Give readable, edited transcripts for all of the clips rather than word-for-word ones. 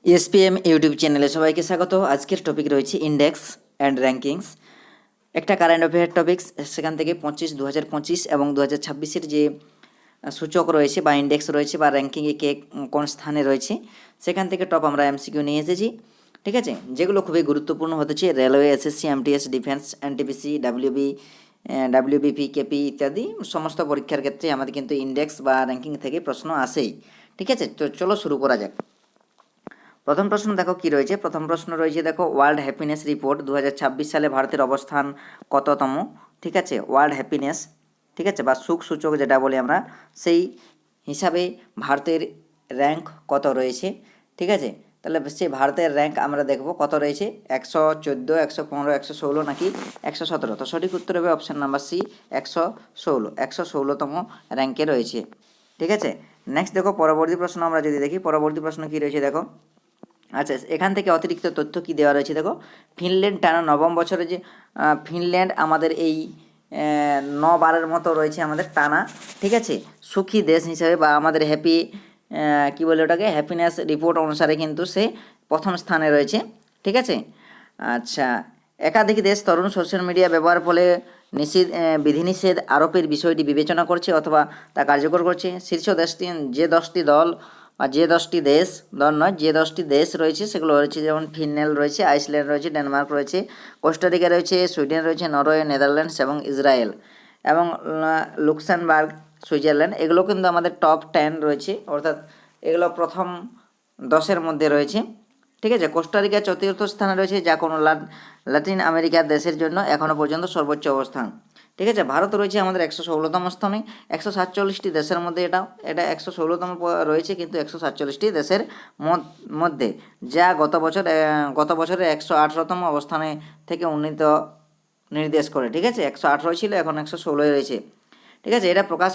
SPM YouTube চ্যানেলে সবাইকে স্বাগত। আজকের টপিক রয়েছে ইন্ডেক্স অ্যান্ড র্যাঙ্কিংস, একটা কারেন্ট অ্যাফেয়ার টপিক্স। সেখান থেকে 2025 এবং 2026-এর যে সূচক রয়েছে বা ইন্ডেক্স রয়েছে বা র্যাঙ্কিংয়ে কে কোন স্থানে রয়েছে, সেখান থেকে টপ আমরা এমসিকিউ নিয়ে এসেছি। ঠিক আছে, যেগুলো খুবই গুরুত্বপূর্ণ হতেছে railway, SSC, MTS, defence, NTPC, WBP, KP ইত্যাদি সমস্ত পরীক্ষার ক্ষেত্রে আমাদের কিন্তু ইন্ডেক্স বা র্যাঙ্কিং থেকে প্রশ্ন আসেই। ঠিক আছে, তো চলো শুরু করা যাক। প্রথম প্রশ্ন দেখো কি রয়েছে। প্রথম প্রশ্ন রয়েছে দেখো, ওয়ার্ল্ড হ্যাপিনেস রিপোর্ট 2026 সালে ভারতের অবস্থান কততম? ঠিক আছে, ওয়ার্ল্ড হ্যাপিনেস, ঠিক আছে, বা সুখ সূচক যেটা বলি আমরা, সেই হিসাবে ভারতের র্যাঙ্ক কত রয়েছে? ঠিক আছে, তাহলে সেই ভারতের র্যাঙ্ক আমরা দেখব কত রয়েছে, 114, 115, 116 নাকি 117? তো সঠিক উত্তর হবে অপশান নাম্বার সি, 116, 116তম র্যাঙ্কে রয়েছে। ঠিক আছে, নেক্সট দেখো পরবর্তী প্রশ্ন আমরা যদি দেখি, পরবর্তী প্রশ্ন কি রয়েছে দেখো। আচ্ছা, এখান থেকে অতিরিক্ত তথ্য কি দেওয়া রয়েছে দেখো। ফিনল্যান্ড টানা নবম বছরে যে ফিনল্যান্ড আমাদের এই 9-12-এর মতো রয়েছে আমাদের টানা, ঠিক আছে, সুখী দেশ হিসাবে বা আমাদের হ্যাপি কী বলে ওটাকে, হ্যাপিনেস রিপোর্ট অনুসারে কিন্তু সে প্রথম স্থানে রয়েছে। ঠিক আছে, আচ্ছা, একাধিক দেশ তরুণ সোশ্যাল মিডিয়া ব্যবহার ফলে বিধিনিষেধ আরোপের বিষয়টি বিবেচনা করছে অথবা তা কার্যকর করছে। শীর্ষ দেশটি যে 10টি দল বা যে 10টি দেশ, দল নয়, যে 10টি দেশ রয়েছে সেগুলো রয়েছে যেমন ফিনল্যান্ড রয়েছে, আইসল্যান্ড রয়েছে, ডেনমার্ক রয়েছে, কোস্টারিকা রয়েছে, সুইডেন রয়েছে, নরওয়ে, নেদারল্যান্ডস এবং ইসরায়েল এবং লুক্সেমবার্গ, সুইজারল্যান্ড। এগুলো কিন্তু আমাদের টপ 10 রয়েছে, অর্থাৎ এগুলো প্রথম 10-এর মধ্যে রয়েছে। ঠিক আছে, কোস্টারিকা চতুর্থ স্থানে রয়েছে, যা কোনো লাতিন আমেরিকার দেশের জন্য এখনও পর্যন্ত সর্বোচ্চ অবস্থান। ঠিক আছে, ভারত রয়েছে আমাদের 116তম স্থানে। 147টি দেশের মধ্যে এটা 116তম রয়েছে, কিন্তু 147টি দেশের মধ্যে, যা গত বছরের 118তম অবস্থানে থেকে নির্দেশ করে। ঠিক আছে, 118 ছিল, এখন 116 রয়েছে। ঠিক আছে, এটা প্রকাশ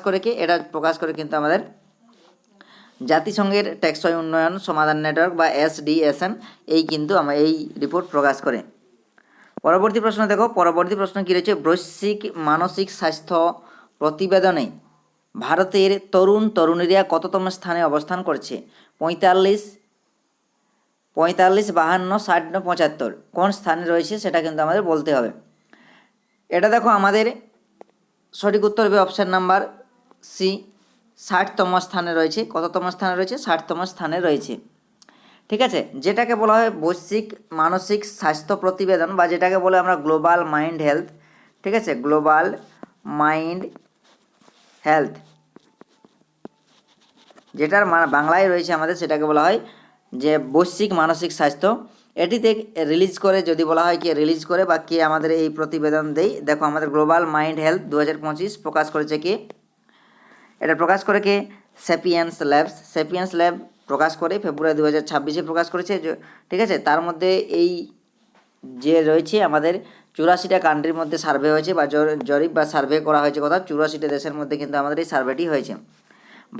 করে কিন্তু আমাদের জাতিসংঘের টেকসই উন্নয়ন সমাধান নেটওয়ার্ক বা SDSN, কিন্তু এই রিপোর্ট প্রকাশ করে। পরবর্তী প্রশ্ন দেখো, পরবর্তী প্রশ্ন কী রয়েছে, বৈশ্বিক মানসিক স্বাস্থ্য প্রতিবেদনে ভারতের তরুণ তরুণীরা কততম স্থানে অবস্থান করছে? 45, 52, 60, 75? কোন স্থানে রয়েছে সেটা কিন্তু আমাদের বলতে হবে। এটা দেখো আমাদের সঠিক উত্তর হবে অপশান নাম্বার সি, 60তম স্থানে রয়েছে। কততম স্থানে রয়েছে? 60তম স্থানে রয়েছে। ঠিক আছে, যেটাকে বলা হয় বৈশ্বিক মানসিক স্বাস্থ্য প্রতিবেদন বা যেটাকে বলে আমরা গ্লোবাল মাইন্ড হেলথ। ঠিক আছে, গ্লোবাল মাইন্ড হেলথ, যেটার বাংলায় রয়েছে আমাদের, সেটাকে বলা হয় যে বৈশ্বিক মানসিক স্বাস্থ্য। এটিতে রিলিজ করে, যদি বলা হয় কে রিলিজ করে বা কে আমাদের এই প্রতিবেদন দেয়, দেখো আমাদের গ্লোবাল মাইন্ড হেলথ 2025 প্রকাশ করেছে কে? এটা প্রকাশ করে কে? স্যাপিয়েন্স ল্যাব প্রকাশ করে ফেব্রুয়ারি 2026-এ প্রকাশ করেছে। ঠিক আছে, তার মধ্যে এই যে রয়েছে আমাদের 84টা কান্ট্রির মধ্যে সার্ভে হয়েছে বা জরিপ বা সার্ভে করা হয়েছে, কথা 84টা দেশের মধ্যে কিন্তু আমাদের এই সার্ভেটি হয়েছে।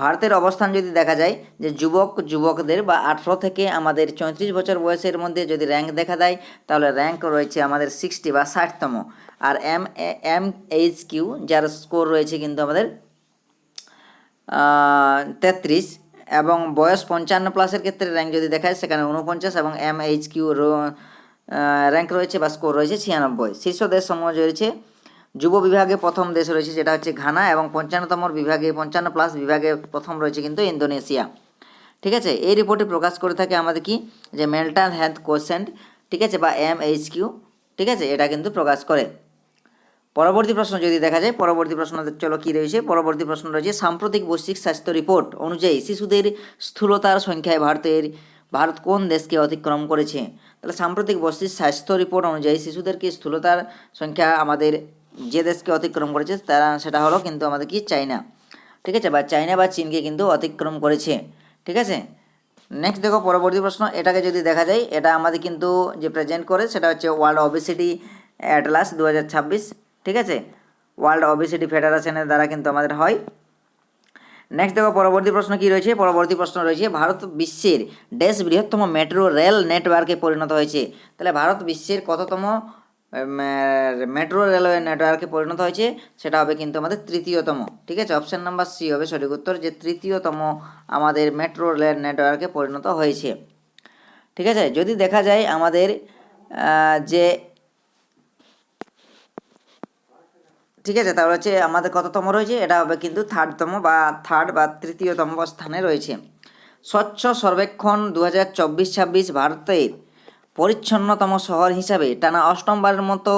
ভারতের অবস্থান যদি দেখা যায়, যে যুবকদের বা 18 থেকে আমাদের 34 বছর বয়সের মধ্যে যদি র্যাঙ্ক দেখা দেয়, তাহলে র্যাঙ্ক রয়েছে আমাদের 60 বা 60তম। আর MHQ যার স্কোর রয়েছে কিন্তু আমাদের 33, এবং বয়স 55+ ক্ষেত্রে র্যাঙ্ক যদি দেখায় সেখানে 49, এবং MHQ র্যাঙ্ক রয়েছে বা স্কোর রয়েছে 96। শীর্ষ দেশ সমূহ রয়েছে, যুব বিভাগে প্রথম দেশ রয়েছে যেটা হচ্ছে ঘানা, এবং 55তম বিভাগে 55+ বিভাগে প্রথম রয়েছে কিন্তু ইন্দোনেশিয়া। ঠিক আছে, এই রিপোর্টে প্রকাশ করে থাকে আমাদের কি, যে মেন্টাল হেলথ কোশ্চেন্ট, ঠিক আছে, বা MHQ। ঠিক আছে, এটা কিন্তু প্রকাশ করে। পরবর্তী প্রশ্ন যদি দেখা যায়, পরবর্তী প্রশ্ন চলো কী রয়েছে। পরবর্তী প্রশ্ন রয়েছে, সাম্প্রতিক বৈশ্বিক স্বাস্থ্য রিপোর্ট অনুযায়ী শিশুদের স্থূলতার সংখ্যায় ভারত কোন দেশকে অতিক্রম করেছে? তাহলে সাম্প্রতিক বৈশ্বিক স্বাস্থ্য রিপোর্ট অনুযায়ী শিশুদেরকে স্থূলতার সংখ্যা আমাদের যে দেশকে অতিক্রম করেছে সেটা হলো কিন্তু আমাদের কি, চায়না। ঠিক আছে, বা চায়না বা চীনকে কিন্তু অতিক্রম করেছে। ঠিক আছে, নেক্সট দেখো পরবর্তী প্রশ্ন। এটাকে যদি দেখা যায়, এটা আমাদের কিন্তু যে প্রেজেন্ট করে সেটা হচ্ছে ওয়ার্ল্ড ওবেসিটি অ্যাটলাস 2026। ঠিক আছে, ওয়ার্ল্ড ওবেসিটি ফেডারেশনের দ্বারা কিন্তু আমাদের হয়। নেক্সট দেখো পরবর্তী প্রশ্ন কি রয়েছে। পরবর্তী প্রশ্ন রয়েছে, ভারত বিশ্বের বৃহত্তম মেট্রো রেল নেটওয়ার্কে পরিণত হয়েছে? তাহলে ভারত বিশ্বের কততম মেট্রো রেলওয়ে নেটওয়ার্কে পরিণত হয়েছে? সেটা হবে কিন্তু আমাদের 3য়তম। ঠিক আছে, অপশান নাম্বার সি হবে সঠিক উত্তর, যে 3য়তম আমাদের মেট্রো রেল নেটওয়ার্কে পরিণত হয়েছে। ঠিক আছে। যদি দেখা যায় আমাদের যে ঠিক আছে, তাহলে হচ্ছে আমাদের কততম রয়েছে, এটা হবে কিন্তু থার্ড বা তৃতীয়তম স্থানে রয়েছে। স্বচ্ছ সর্বেক্ষণ 2024-26 ভারতের পরিচ্ছন্নতম শহর হিসাবে টানা অষ্টমবারের মতো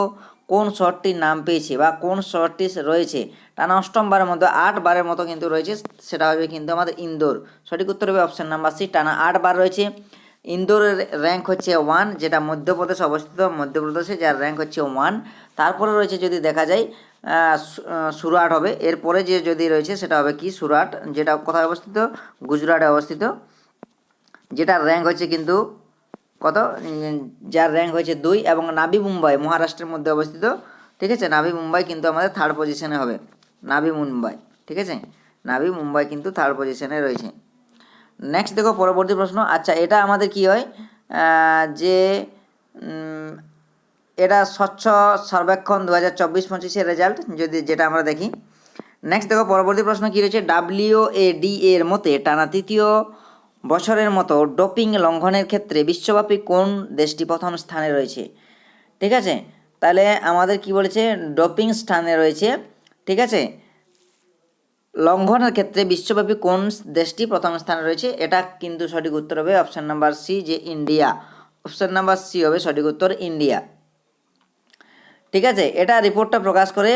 কোন শহরটির নাম পেয়েছে বা কোন শহরটি রয়েছে টানা অষ্টমবারের মতো 8বারের মতো কিন্তু রয়েছে, সেটা হবে কিন্তু আমাদের ইন্দোর। সঠিক উত্তর হবে অপশন নাম্বার সি, টানা 8বার রয়েছে। ইন্দোরের র্যাঙ্ক হচ্ছে 1, যেটা মধ্যপ্রদেশে অবস্থিত, মধ্যপ্রদেশে যার র্যাঙ্ক হচ্ছে 1। তারপরে রয়েছে যদি দেখা যায় সুরাট হবে, এরপরে যে যদি রয়েছে সেটা হবে কি সুরাট, যেটা কোথায় অবস্থিত, গুজরাটে অবস্থিত, যেটার র্যাঙ্ক হচ্ছে কিন্তু কত, যার র্যাঙ্ক হয়েছে 2। এবং নাভি মুম্বাই মহারাষ্ট্রের মধ্যে অবস্থিত, ঠিক আছে। নাভি মুম্বাই কিন্তু আমাদের থার্ড পজিশনে হবে, নাভি মুম্বাই, ঠিক আছে। নাভি মুম্বাই কিন্তু থার্ড পজিশনে রয়েছে। নেক্সট দেখো পরবর্তী প্রশ্ন। আচ্ছা, এটা আমাদের কি হয় যে এটা স্বচ্ছ সর্বেক্ষণ 2024-25 রেজাল্ট, যেটা আমরা দেখি। নেক্সট দেখো পরবর্তী প্রশ্ন কী রয়েছে, WADA এর মতে টানা তৃতীয় বছরের মতো ডোপিং লঙ্ঘনের ক্ষেত্রে বিশ্বব্যাপী কোন দেশটি প্রথম স্থানে রয়েছে, ঠিক আছে। তাহলে আমাদের কি বলেছে, ডোপিং স্থানে রয়েছে, ঠিক আছে। লঙ্ঘনের ক্ষেত্রে বিশ্বব্যাপী কোন দেশটি প্রথম স্থানে রয়েছে, এটা কিন্তু সঠিক উত্তর হবে অপশান নাম্বার সি, যে ইন্ডিয়া। অপশান নাম্বার সি হবে সঠিক উত্তর, ইন্ডিয়া, ঠিক আছে। এটা রিপোর্টটা প্রকাশ করে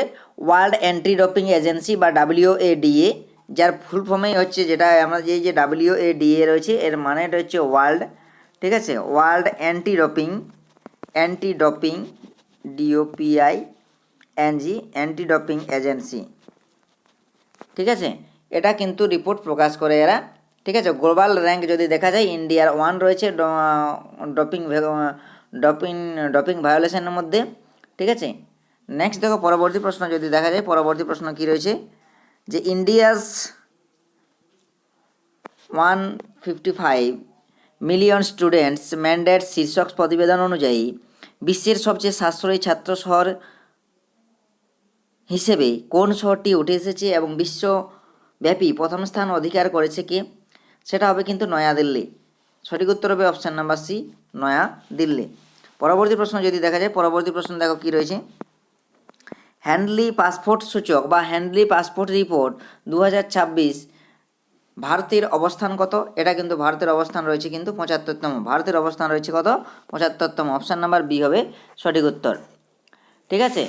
ওয়ার্ল্ড অ্যান্টি ডোপিং এজেন্সি বা WADA, যার ফুল ফর্মেই হচ্ছে, যেটা আমরা যে WADA রয়েছে এর মানে এটা হচ্ছে ওয়ার্ল্ড, ঠিক আছে, world anti doping DOPING anti doping agency, ঠিক আছে। এটা কিন্তু রিপোর্ট প্রকাশ করে এরা, ঠিক আছে। গ্লোবাল র্যাঙ্ক যদি দেখা যায় ইন্ডিয়ার 1 রয়েছে ডোপিং ভায়োলেশনের মধ্যে, ঠিক আছে। নেক্সট দেখো পরবর্তী প্রশ্ন যদি দেখা যায়, পরবর্তী প্রশ্ন কি রয়েছে, যে ইন্ডিয়াস 155 মিলিয়ন স্টুডেন্টস ম্যান্ডেট শীর্ষক প্রতিবেদন অনুযায়ী বিশ্বের সবচেয়ে সাশ্রয়ী ছাত্র শহর হিসেবে কোন শহরটি উঠে এসেছে এবং বিশ্বব্যাপী প্রথম স্থান অধিকার করেছে কে, সেটা হবে কিন্তু নয়াদিল্লি। সঠিক উত্তর হবে অপশান নাম্বার সি, নয়াদিল্লি। পরবর্তী প্রশ্ন যদি দেখা যায়, পরবর্তী প্রশ্ন দেখো কি রয়েছে, হ্যান্ডলি পাসপোর্ট সূচক বা হ্যান্ডলি পাসপোর্ট রিপোর্ট 2026 ভারতের অবস্থান কত, এটা কিন্তু ভারতের অবস্থান রয়েছে কিন্তু 75তম, ভারতের অবস্থান রয়েছে কত, 75তম। অপশান নাম্বার বি হবে সঠিক উত্তর, ঠিক আছে।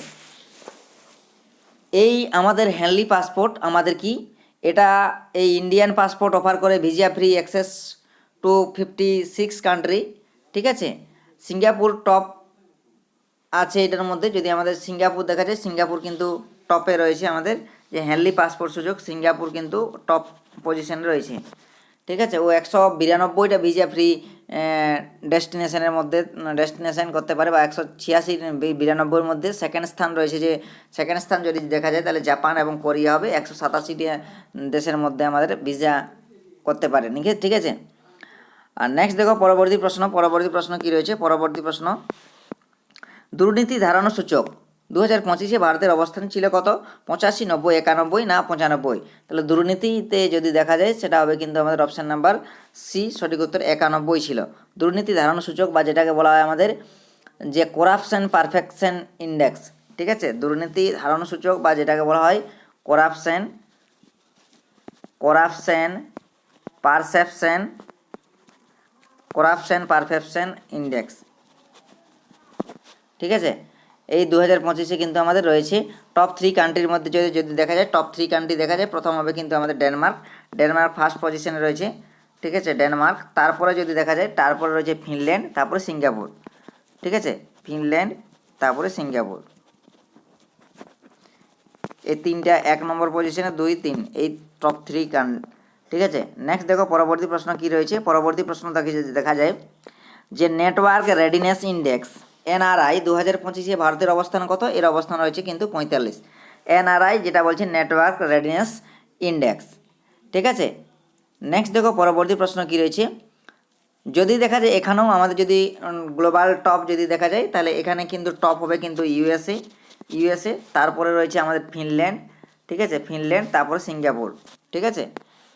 এই আমাদের হ্যান্ডলি পাসপোর্ট আমাদের কি, এটা এই ইন্ডিয়ান পাসপোর্ট অফার করে visa free access to 56 country, ঠিক আছে। সিঙ্গাপুর টপ আছে এটার মধ্যে, যদি আমাদের সিঙ্গাপুর দেখা যায়, সিঙ্গাপুর কিন্তু টপে রয়েছে আমাদের যে হ্যান্ডলি পাসপোর্ট সুযোগ, সিঙ্গাপুর কিন্তু টপ পজিশনে রয়েছে, ঠিক আছে। ও 192টা ভিসা ফ্রি ডেস্টিনেশনের মধ্যে ডেস্টিনেশন করতে পারে, বা 186-92 মধ্যে সেকেন্ড স্থান রয়েছে, যে সেকেন্ড স্থান যদি দেখা যায় তাহলে জাপান এবং কোরিয়া হবে, 187টি দেশের মধ্যে আমাদের ভিসা করতে পারে, ঠিক আছে। আর নেক্সট দেখো পরবর্তী প্রশ্ন কী রয়েছে, পরবর্তী প্রশ্ন, দুর্নীতি ধারণা সূচক 2025 ভারতের অবস্থান ছিল কত, 85, 90, 91 না 95? তাহলে দুর্নীতিতে যদি দেখা যায় সেটা হবে কিন্তু আমাদের অপশান নাম্বার সি, সঠিক উত্তর 91 ছিল। দুর্নীতি ধারণা সূচক বা যেটাকে বলা হয় আমাদের যে করাপশন পারফেকশন ইন্ডেক্স, ঠিক আছে। দুর্নীতি ধারণা সূচক বা যেটাকে বলা হয় করাপশন পারসেপশন ইন্ডেক্স, ঠিক আছে। এই 2025 কিন্তু আমাদের রয়েছে টপ 3 কান্ট্রির মধ্যে, যদি দেখা যায় টপ 3 কান্ট্রি দেখা যায়, প্রথম হবে কিন্তু আমাদের ডেনমার্ক ফার্স্ট পজিশনে রয়েছে, ঠিক আছে, ডেনমার্ক। তারপরে যদি দেখা যায় তারপরে রয়েছে ফিনল্যান্ড, তারপরে সিঙ্গাপুর, ঠিক আছে, ফিনল্যান্ড তারপরে সিঙ্গাপুর, এই তিনটা 1 নম্বর পজিশনে, 2, 3 এই টপ 3 ঠিক আছে। নেক্সট দেখো পরবর্তী প্রশ্ন কি রয়েছে, পরবর্তী প্রশ্ন দেখা যায় যে নেটওয়ার্ক রেডিনেস ইন্ডেক্স NRI 2025 ভারতের অবস্থান কত, এর অবস্থান রয়েছে কিন্তু 45। NRI যেটা বলছে নেটওয়ার্ক রেডিনেস ইন্ডেক্স, ঠিক আছে। নেক্সট দেখো পরবর্তী প্রশ্ন কি রয়েছে, যদি দেখা যায় এখানেও আমাদের যদি গ্লোবাল টপ যদি দেখা যায় তাহলে এখানে কিন্তু টপ হবে কিন্তু ইউএসএ, তারপরে রয়েছে আমাদের ফিনল্যান্ড, ঠিক আছে, ফিনল্যান্ড তারপরে সিঙ্গাপুর, ঠিক আছে।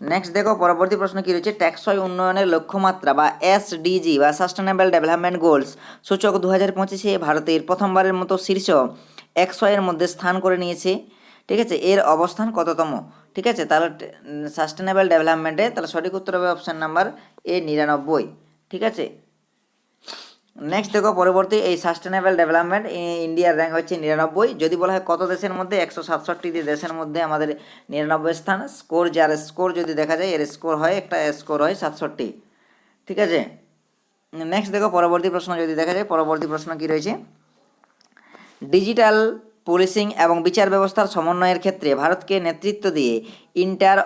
নেক্সট দেখো পরবর্তী প্রশ্ন কি রয়েছে, টেকসই উন্নয়নের লক্ষ্যমাত্রা বা এসডিজি বা সাস্টেনেবল ডেভেলপমেন্ট গোলস সূচক 2025-এ ভারতের প্রথমবারের মতো শীর্ষ 100 এর মধ্যে স্থান করে নিয়েছে। ঠিক আছে, এর অবস্থান কততম? ঠিক আছে, তাহলে সাস্টেনেবল ডেভেলপমেন্টে তাহলে সঠিক উত্তর হবে অপশান নাম্বার এ 99। ঠিক আছে, নেক্সট দেখো পরবর্তী এই সাস্টেনেবল ডেভেলপমেন্ট ইন্ডিয়ার র্যাঙ্ক হচ্ছে 99। যদি বলা হয় কত দেশের মধ্যে, 167টি দেশের মধ্যে আমাদের 99 স্থান। স্কোর, যার স্কোর যদি দেখা যায় এর স্কোর হয় একটা স্কোর হয় 67। ঠিক আছে, নেক্সট দেখো পরবর্তী প্রশ্ন যদি দেখা যায়, পরবর্তী প্রশ্ন কি রয়েছে, ডিজিটাল পুলিশিং এবং বিচার ব্যবস্থার সমন্বয়ের ক্ষেত্রে ভারতকে নেতৃত্ব দিয়ে inter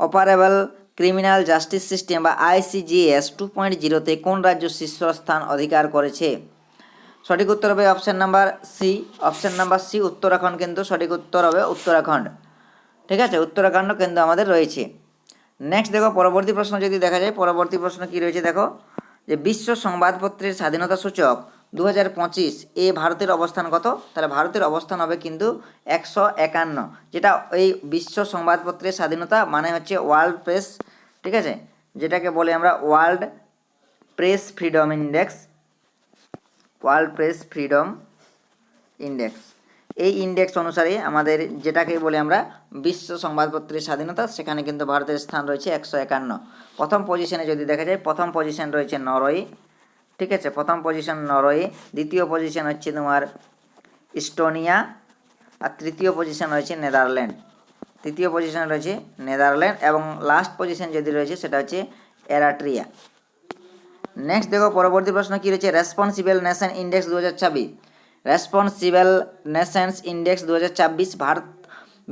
operable criminal justice system বা ICGS 2.0-তে কোন রাজ্য শীর্ষস্থান অধিকার করেছে? সঠিক উত্তর হবে option number C. Option number C Uttarakhand, কিন্তু সঠিক উত্তর হবে উত্তরাখণ্ড। ঠিক আছে, উত্তরাখণ্ড কিন্তু আমাদের রয়েছে। নেক্সট দেখো পরবর্তী প্রশ্ন যদি দেখা যায়, পরবর্তী প্রশ্ন কি রয়েছে দেখো, যে বিশ্ব সংবাদপত্রের স্বাধীনতা সূচক 2025 এ ভারতের অবস্থান কত? তাহলে ভারতের অবস্থান হবে কিন্তু 151, যেটা এই বিশ্ব সংবাদপত্রের স্বাধীনতা মানে হচ্ছে ওয়ার্ল্ড প্রেস, ঠিক আছে, যেটাকে বলে আমরা world press freedom index, world press freedom index. এই ইন্ডেক্স অনুসারে আমাদের যেটাকে বলে আমরা বিশ্ব সংবাদপত্রের স্বাধীনতা, সেখানে কিন্তু ভারতের স্থান রয়েছে 151। প্রথম পজিশনে যদি দেখা যায়, প্রথম পজিশন রয়েছে নরওয়ে। ঠিক আছে, প্রথম পজিশন নরওয়ে, দ্বিতীয় পজিশন হচ্ছে তোমার ইস্টোনিয়া, আর তৃতীয় পজিশন রয়েছে নেদারল্যান্ড। তৃতীয় পজিশনে রয়েছে নেদারল্যান্ড এবং লাস্ট পজিশন যদি রয়েছে সেটা হচ্ছে এরাট্রিয়া। নেক্সট দেখো পরবর্তী প্রশ্ন কি রয়েছে, responsible nation index 2026। Responsible Nations index 2026 Bharat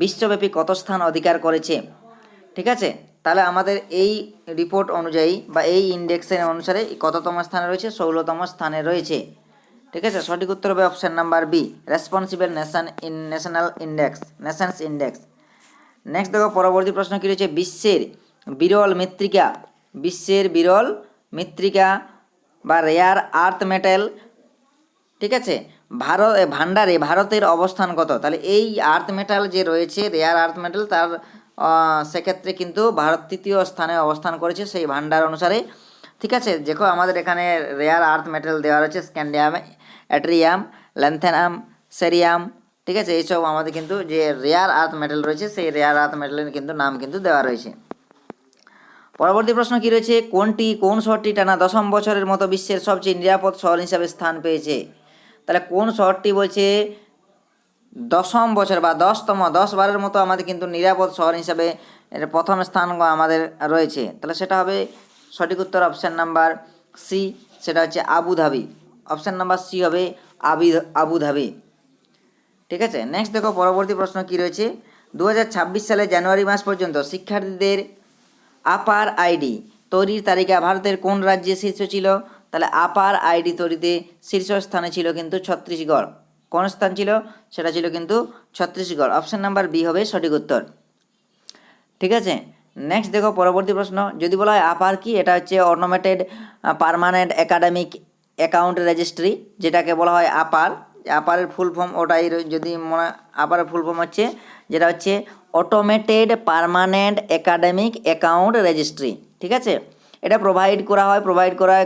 বিশ্বব্যাপী কত স্থান অধিকার করেছে? ঠিক আছে, তাহলে আমাদের এই রিপোর্ট অনুযায়ী বা এই ইন্ডেক্সের অনুসারে কততম স্থানে রয়েছে? 16তম স্থানে রয়েছে। ঠিক আছে, সঠিক উত্তর হবে option number B, responsible national index, nations index. Next দেখো পরবর্তী প্রশ্ন কী রয়েছে, বিশ্বের বিরল মৃত্তিকা বা রেয়ার আর্থ মেটাল, ঠিক আছে, ভান্ডারে ভারতের অবস্থান কত? তাহলে এই আর্থ মেটাল যে রয়েছে, রেয়ার আর্থ মেটাল, তার সেক্ষেত্রে কিন্তু ভারত তৃতীয় স্থানে অবস্থান করেছে সেই ভান্ডার অনুসারে। ঠিক আছে, দেখো আমাদের এখানে রেয়ার আর্থ মেটাল দেওয়া রয়েছে স্ক্যান্ডিয়াম, অ্যাট্রিয়াম, ল্যান্থেনাম, সেরিয়াম। ঠিক আছে, এইসব আমাদের কিন্তু যে রেয়ার আর্থ মেটাল রয়েছে সেই রেয়ার আর্থ মেটালের কিন্তু নাম কিন্তু দেওয়া রয়েছে। পরবর্তী প্রশ্ন কি রয়েছে, কোন শহরটি টানা 10ম বছরের মতো বিশ্বের সবচেয়ে নিরাপদ শহর হিসাবে স্থান পেয়েছে? তাহলে কোন শহরটি বলছে 10ম বছর বা 10 বারের মতো আমাদের কিন্তু নিরাপদ শহর হিসাবে প্রথম স্থান আমাদের রয়েছে? তাহলে সেটা হবে সঠিক উত্তর অপশান নাম্বার সি, সেটা হচ্ছে আবুধাবি। অপশান নাম্বার সি হবে আবুধাবি। ঠিক আছে, নেক্সট দেখো পরবর্তী প্রশ্ন কি রয়েছে, 2026 সালে জানুয়ারি মাস পর্যন্ত শিক্ষার্থীদের আপার আইডি তৈরির তালিকা ভারতের কোন রাজ্যে শীর্ষ ছিল? তাহলে আপার আইডি তৈরিতে শীর্ষস্থানে ছিল কিন্তু ছত্তিশগড়। কোন স্থান ছিল? সেটা ছিল কিন্তু ছত্তিশগড়। অপশান নাম্বার বি হবে সঠিক উত্তর। ঠিক আছে, নেক্সট দেখো পরবর্তী প্রশ্ন, যদি বলা হয় আপার কি, এটা হচ্ছে automated permanent academic account registry, যেটাকে বলা হয় আপার। আপারের ফুল ফর্ম ওটাই, যদি আপারের ফুল ফর্ম হচ্ছে যেটা হচ্ছে automated permanent academic account registry. ঠিক আছে, এটা প্রোভাইড করা হয়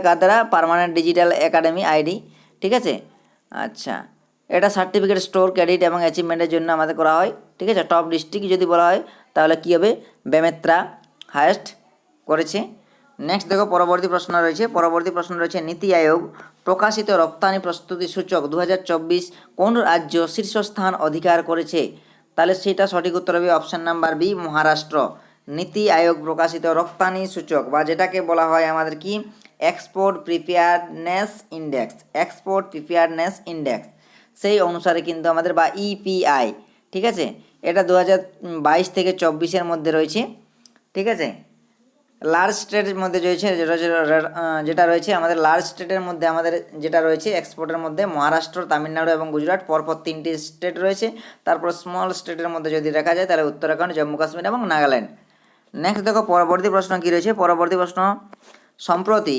কার দ্বারা? Permanent digital academy ID. ঠিক আছে, আচ্ছা, এটা সার্টিফিকেট স্টোর, ক্রেডিট এবং অ্যাচিভমেন্টের জন্য আমাদের করা হয়। ঠিক আছে, টপ ডিস্ট্রিক্ট যদি বলা হয় তাহলে কী হবে? বেমেত্রা হায়েস্ট করেছে। নেক্সট দেখো পরবর্তী প্রশ্ন রয়েছে, নীতি আয়োগ প্রকাশিত রপ্তানি প্রস্তুতি সূচক 2024 কোন রাজ্য শীর্ষস্থান অধিকার করেছে? তাহলে সেটা সঠিক উত্তর হবে অপশান নাম্বার বি, মহারাষ্ট্র। নীতি আয়োগ প্রকাশিত রপ্তানি সূচক বা যেটাকে বলা হয় আমাদের কি, এক্সপোর্ট প্রিপেয়ারনেস ইন্ডেক্স, সেই অনুসারে কিন্তু আমাদের বা ইপিআই। ঠিক আছে, এটা 2022 থেকে 24-এর মধ্যে রয়েছে। ঠিক আছে, লার্জ স্টেটের মধ্যে রয়েছে, যেটা রয়েছে আমাদের লার্জ স্টেটের মধ্যে আমাদের যেটা রয়েছে এক্সপোর্টের মধ্যে মহারাষ্ট্র, তামিলনাড়ু এবং গুজরাট, পরপর 3টি স্টেট রয়েছে। তারপর স্মল স্টেটের মধ্যে যদি দেখা যায় তাহলে উত্তরাখণ্ড, জম্মু কাশ্মীর এবং নাগাল্যান্ড। নেক্সট দেখো পরবর্তী প্রশ্ন কী রয়েছে, পরবর্তী প্রশ্ন, সম্প্রতি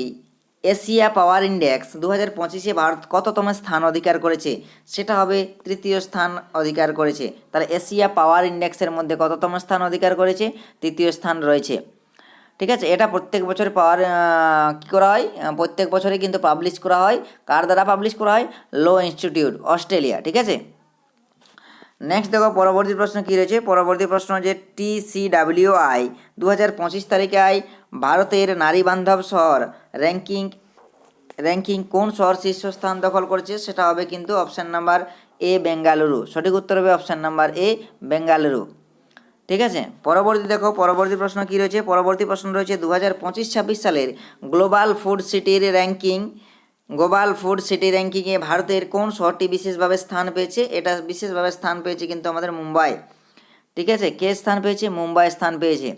এশিয়া পাওয়ার ইন্ডেক্স 2025-এ ভারত কততম স্থান অধিকার করেছে? সেটা হবে তৃতীয় স্থান অধিকার করেছে। তাহলে এশিয়া পাওয়ার ইন্ডেক্সের মধ্যে কততম স্থান অধিকার করেছে? তৃতীয় স্থান রয়েছে। ঠিক আছে, এটা প্রত্যেক বছরে পাওয়ার কী করা হয়, প্রত্যেক বছরে কিন্তু পাবলিশ করা হয়। কার দ্বারা পাবলিশ করা হয়? লো ইনস্টিটিউট, অস্ট্রেলিয়া। ঠিক আছে, নেক্সট দেখো পরবর্তী প্রশ্ন কী রয়েছে। পরবর্তী প্রশ্ন যে TCWI 2025 তারিখে ভারতের নারী বান্ধব শহর র্যাঙ্কিং কোন শহর শীর্ষস্থান দখল করেছে? সেটা হবে কিন্তু অপশান নাম্বার এ, বেঙ্গালুরু। সঠিক উত্তর হবে অপশান নাম্বার এ, বেঙ্গালুরু। ঠিক আছে, পরবর্তী দেখো পরবর্তী প্রশ্ন কী রয়েছে। পরবর্তী প্রশ্ন রয়েছে 2025-26 সালের গ্লোবাল ফুড সিটি র্যাঙ্কিংয়ে ভারতের কোন শহরটি বিশেষভাবে স্থান পেয়েছে? এটা বিশেষভাবে স্থান পেয়েছে কিন্তু আমাদের মুম্বাই। ঠিক আছে, কে স্থান পেয়েছে? মুম্বাই স্থান পেয়েছে।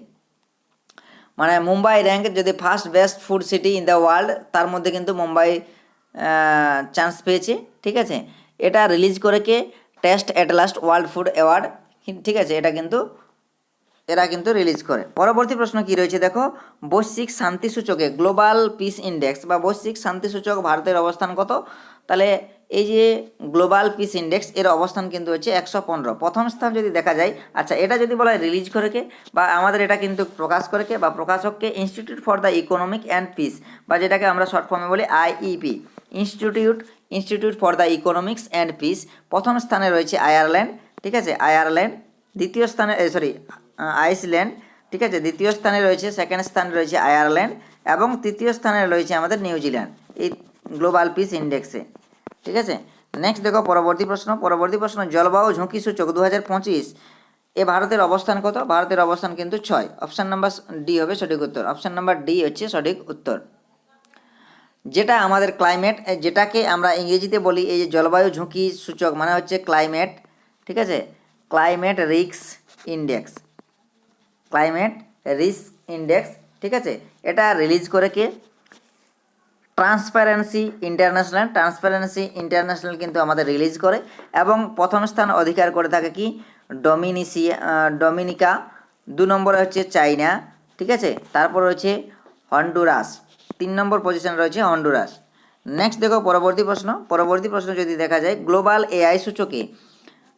মানে মুম্বাই র্যাঙ্ক যদি first best food city in the world, তার মধ্যে কিন্তু মুম্বাই চান্স পেয়েছে। ঠিক আছে, এটা রিলিজ করে কে? Taste atlas world food award. ঠিক আছে, এটা কিন্তু এরা কিন্তু রিলিজ করে। পরবর্তী প্রশ্ন কি রয়েছে দেখো, বৈশ্বিক শান্তি সূচকে গ্লোবাল পিস ইন্ডেক্স বা বৈশ্বিক শান্তি সূচক ভারতের অবস্থান কত? তাহলে এই যে গ্লোবাল পিস ইন্ডেক্স এর অবস্থান কিন্তু হচ্ছে 115, প্রথম স্থান যদি দেখা যায়। আচ্ছা, এটা যদি বলা হয় রিলিজ করে কে বা আমাদের এটা কিন্তু প্রকাশ করে কে বা প্রকাশককে? Institute for the economic and peace, বা যেটাকে আমরা শর্ট ফর্মে বলি IEP, institute for the economics and peace. প্রথম স্থানে রয়েছে আয়ারল্যান্ড। ঠিক আছে, আয়ারল্যান্ড। দ্বিতীয় স্থানে আইসল্যান্ড। ঠিক আছে, দ্বিতীয় স্থানে রয়েছে, সেকেন্ড স্থানে রয়েছে আয়ারল্যান্ড, এবং তৃতীয় স্থানে রয়েছে আমাদের নিউজিল্যান্ড এই গ্লোবাল পিস ইন্ডেক্সে। ঠিক আছে, নেক্সট দেখো পরবর্তী প্রশ্ন জলবায়ু ঝুঁকি সূচক 2025 এ ভারতের অবস্থান কত? ভারতের অবস্থান কিন্তু 6, অপশান নাম্বার ডি হবে সঠিক উত্তর। অপশান নাম্বার ডি হচ্ছে সঠিক উত্তর। যেটা আমাদের ক্লাইমেট, যেটাকে আমরা ইংরেজিতে বলি এই যে জলবায়ু ঝুঁকি সূচক, মানে হচ্ছে ক্লাইমেট। ঠিক আছে, ক্লাইমেট রিস্ক ইন্ডেক্স। ঠিক আছে, এটা রিলিজ করে কে? ট্রান্সপারেন্সি ইন্টারন্যাশনাল কিন্তু আমাদের রিলিজ করে। এবং প্রথম স্থান অধিকার করে থাকে কি? ডোমিনিকা। 2 নম্বরে হচ্ছে চাইনা। ঠিক আছে, তারপর রয়েছে হন্ডুরাস। 3 নম্বর পজিশনে রয়েছে হন্ডুরাস। নেক্সট দেখো পরবর্তী প্রশ্ন যদি দেখা যায়, গ্লোবাল AI সূচকে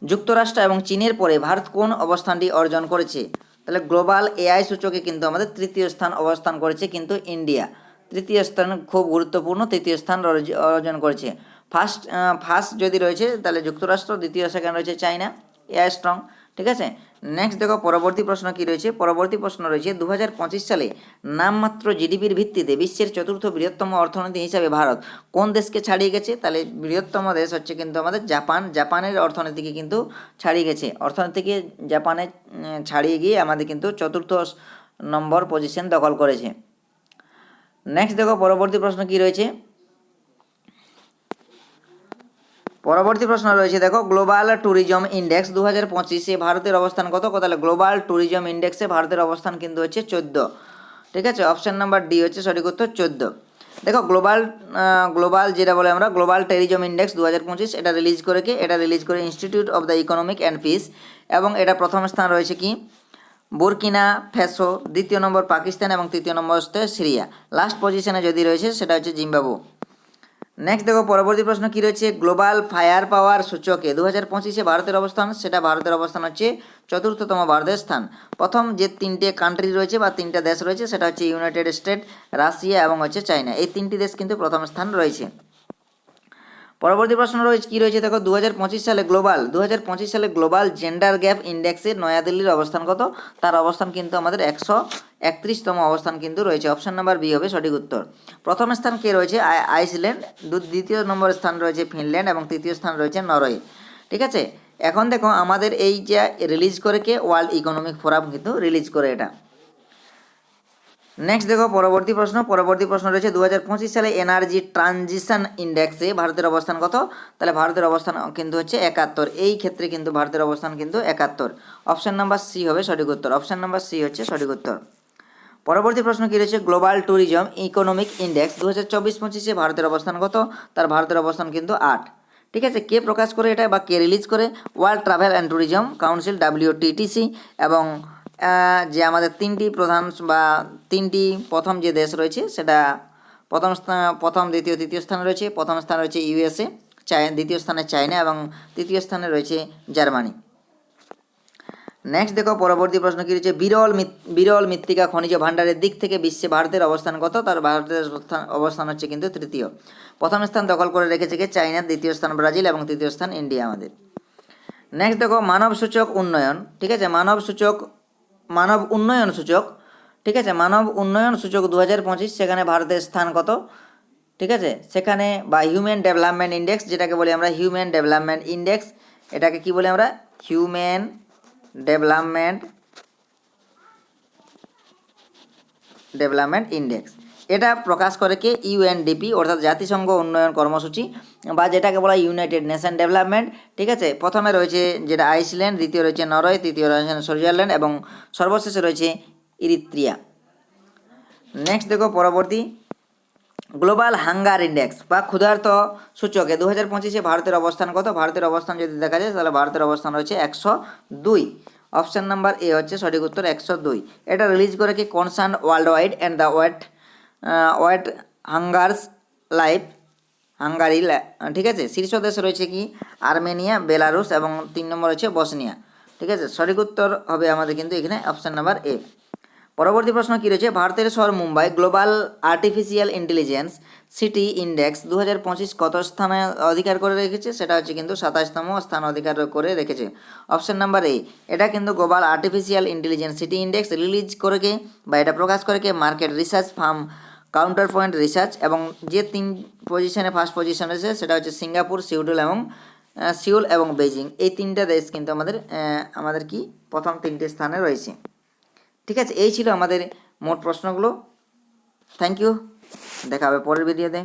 যুক্তরাষ্ট্র এবং চীনের পরে ভারত কোন অবস্থানটি অর্জন করেছে? তাহলে গ্লোবাল AI সূচকে কিন্তু আমাদের তৃতীয় স্থান অবস্থান করেছে কিন্তু ইন্ডিয়া। তৃতীয় স্থান খুব গুরুত্বপূর্ণ, তৃতীয় স্থান অর্জন করেছে। ফার্স্ট যদি রয়েছে তাহলে যুক্তরাষ্ট্র, দ্বিতীয় সেকেন্ড রয়েছে চায়না, AI স্ট্রং। ঠিক আছে, নেক্সট দেখো পরবর্তী প্রশ্ন কি রয়েছে। পরবর্তী প্রশ্ন রয়েছে 2025 সালে নামমাত্র জিডিপির ভিত্তিতে বিশ্বের চতুর্থ বৃহত্তম অর্থনীতি হিসাবে ভারত কোন দেশকে ছাড়িয়ে গেছে? তাহলে বৃহত্তম দেশ হচ্ছে কিন্তু আমাদের জাপানের অর্থনীতিকে কিন্তু ছাড়িয়ে গেছে। অর্থনীতিকে জাপানে ছাড়িয়ে গিয়ে আমাদের কিন্তু চতুর্থ নম্বর পজিশন দখল করেছে। নেক্সট দেখো পরবর্তী প্রশ্ন কি রয়েছে। পরবর্তী প্রশ্ন রয়েছে দেখো, গ্লোবাল ট্যুরিজম ইন্ডেক্স 2025-এ ভারতের অবস্থান কত? তাহলে গ্লোবাল ট্যুরিজম ইন্ডেক্সে ভারতের অবস্থান কিন্তু হচ্ছে 14। ঠিক আছে, অপশান নাম্বার ডি হচ্ছে সঠিক উত্তর, 14। দেখো গ্লোবাল যেটা বলে আমরা গ্লোবাল ট্যুরিজম ইন্ডেক্স 2025, এটা রিলিজ করে কে? এটা রিলিজ করে institute of the economic and piece, এবং এটা প্রথম স্থান রয়েছে কি? বুরকিনা ফ্যাসো, দ্বিতীয় নম্বর পাকিস্তান, এবং তৃতীয় নম্বর হচ্ছে সিরিয়া। লাস্ট পজিশনে যদি রয়েছে সেটা হচ্ছে জিম্বাবু। নেক্সট দেখো পরবর্তী প্রশ্ন কি রয়েছে, গ্লোবাল ফায়ার পাওয়ার সূচকে 2025-এ ভারতের অবস্থান, সেটা ভারতের অবস্থান হচ্ছে চতুর্থতম ভারতের স্থান। প্রথম যে 3টে কান্ট্রি রয়েছে বা 3টা দেশ রয়েছে সেটা হচ্ছে ইউনাইটেড স্টেট, রাশিয়া এবং হচ্ছে চায়না। এই 3টি দেশ কিন্তু প্রথম স্থান রয়েছে। পরবর্তী প্রশ্ন রয়েছে কি রয়েছে দেখো, 2025 সালে গ্লোবাল জেন্ডার গ্যাপ ইন্ডেক্সে নয়াদিল্লির অবস্থান কত? তার অবস্থান কিন্তু আমাদের 131তম অবস্থান কিন্তু রয়েছে। অপশান নাম্বার বি হবে সঠিক উত্তর। প্রথম স্থান কে রয়েছে? আইসল্যান্ড, দ্বিতীয় নম্বর স্থান রয়েছে ফিনল্যান্ড, এবং তৃতীয় স্থান রয়েছে নরওয়ে। ঠিক আছে, এখন দেখো আমাদের এই যে রিলিজ করে কে? ওয়ার্ল্ড ইকোনমিক ফোরাম কিন্তু রিলিজ করে এটা। নেক্সট দেখো পরবর্তী প্রশ্ন রয়েছে 2025 সালে এনার্জি ট্রানজিশন ইন্ডেক্সে ভারতের অবস্থান কত? তাহলে ভারতের অবস্থান কিন্তু হচ্ছে 71। এই ক্ষেত্রে কিন্তু ভারতের অবস্থান কিন্তু 71। অপশান নাম্বার সি হবে সঠিক উত্তর। অপশান নাম্বার সি হচ্ছে সঠিক উত্তর। পরবর্তী প্রশ্ন কি রয়েছে, গ্লোবাল ট্যুরিজম ইকোনমিক ইন্ডেক্স 2024-25-এ ভারতের অবস্থান কত? তার ভারতের অবস্থান কিন্তু 8। ঠিক আছে, কে প্রকাশ করে এটা বা কে রিলিজ করে? World travel and tourism council, WTTC, এবং যে আমাদের 3টি প্রধান বা 3টি প্রথম যে দেশ রয়েছে সেটা প্রথম দ্বিতীয় তৃতীয় স্থানে রয়েছে। প্রথম স্থানে রয়েছে ইউএসএ, দ্বিতীয় স্থানে চায়না এবং তৃতীয় স্থানে রয়েছে জার্মানি। নেক্সট দেখো পরবর্তী প্রশ্ন কী রয়েছে, বিরল মৃত্তিকা খনিজ ভাণ্ডারের দিক থেকে বিশ্বে ভারতের অবস্থান কত? তার ভারতের অবস্থান হচ্ছে কিন্তু তৃতীয়। প্রথম স্থান দখল করে রেখেছে কি? চায়না, দ্বিতীয় স্থান ব্রাজিল এবং তৃতীয় স্থান ইন্ডিয়া আমাদের। নেক্সট দেখো মানব সূচক উন্নয়ন, ঠিক আছে, মানব উন্নয়ন সূচক, ঠিক আছে, মানব উন্নয়ন সূচক 2025, সেখানে ভারতের স্থান কত? ঠিক আছে, সেখানে বা হিউম্যান ডেভেলপমেন্ট ইন্ডেক্স, যেটাকে বলি আমরা হিউম্যান ডেভেলপমেন্ট ইন্ডেক্স, এটাকে কি বলি আমরা? Human development index. এটা প্রকাশ করে কে? ইউএনডিপি, অর্থাৎ জাতিসংঘ উন্নয়ন কর্মসূচি, বা যেটাকে বলা ইউনাইটেড নেশন ডেভেলপমেন্ট। ঠিক আছে, প্রথমে রয়েছে যেটা আইসল্যান্ড, দ্বিতীয় রয়েছে নরওয়ে, তৃতীয় রয়েছে সুইজারল্যান্ড এবং সর্বশেষে রয়েছে ইরিত্রিয়া। নেক্সট দেখো পরবর্তী, গ্লোবাল হাঙ্গার ইন্ডেক্স বা ক্ষুধার্ত সূচকে 2025-এ ভারতের অবস্থান কত? ভারতের অবস্থান যদি দেখা যায় তাহলে ভারতের অবস্থান রয়েছে 102। অপশান নাম্বার এ হচ্ছে সঠিক উত্তর, 102। এটা রিলিজ করে কি? কনসার্ন ওয়ার্ল্ড ওয়াইড অ্যান্ড দ্য ওয়ার্ল্ড হাঙ্গার্স লাইফ হাঙ্গারি, ঠিক আছে। শীর্ষ দেশ রয়েছে কি? আর্মেনিয়া, বেলারুস এবং 3 নম্বর হচ্ছে বসনিয়া। ঠিক আছে, সঠিক উত্তর হবে আমাদের কিন্তু এখানে অপশান নাম্বার এ। পরবর্তী প্রশ্ন কী রয়েছে, ভারতের শহর Mumbai global artificial intelligence city index 2025 কত স্থানে অধিকার করে রেখেছে? সেটা হচ্ছে কিন্তু 27তম স্থান অধিকার করে রেখেছে। Option number A. এটা কিন্তু global artificial intelligence city index release করে কে বা এটা প্রকাশ করে কে? Market research firm Counterpoint research. এবং যে 3 পজিশনে ফার্স্ট পজিশন রয়েছে সেটা হচ্ছে সিঙ্গাপুর, সিউল এবং বেজিং। এই 3টা দেশ কিন্তু আমাদের কি প্রথম 3টে স্থানে রয়েছে। ঠিক আছে, এই ছিল আমাদের মোট প্রশ্নগুলো। থ্যাংক ইউ, দেখা হবে পরের ভিডিওতে।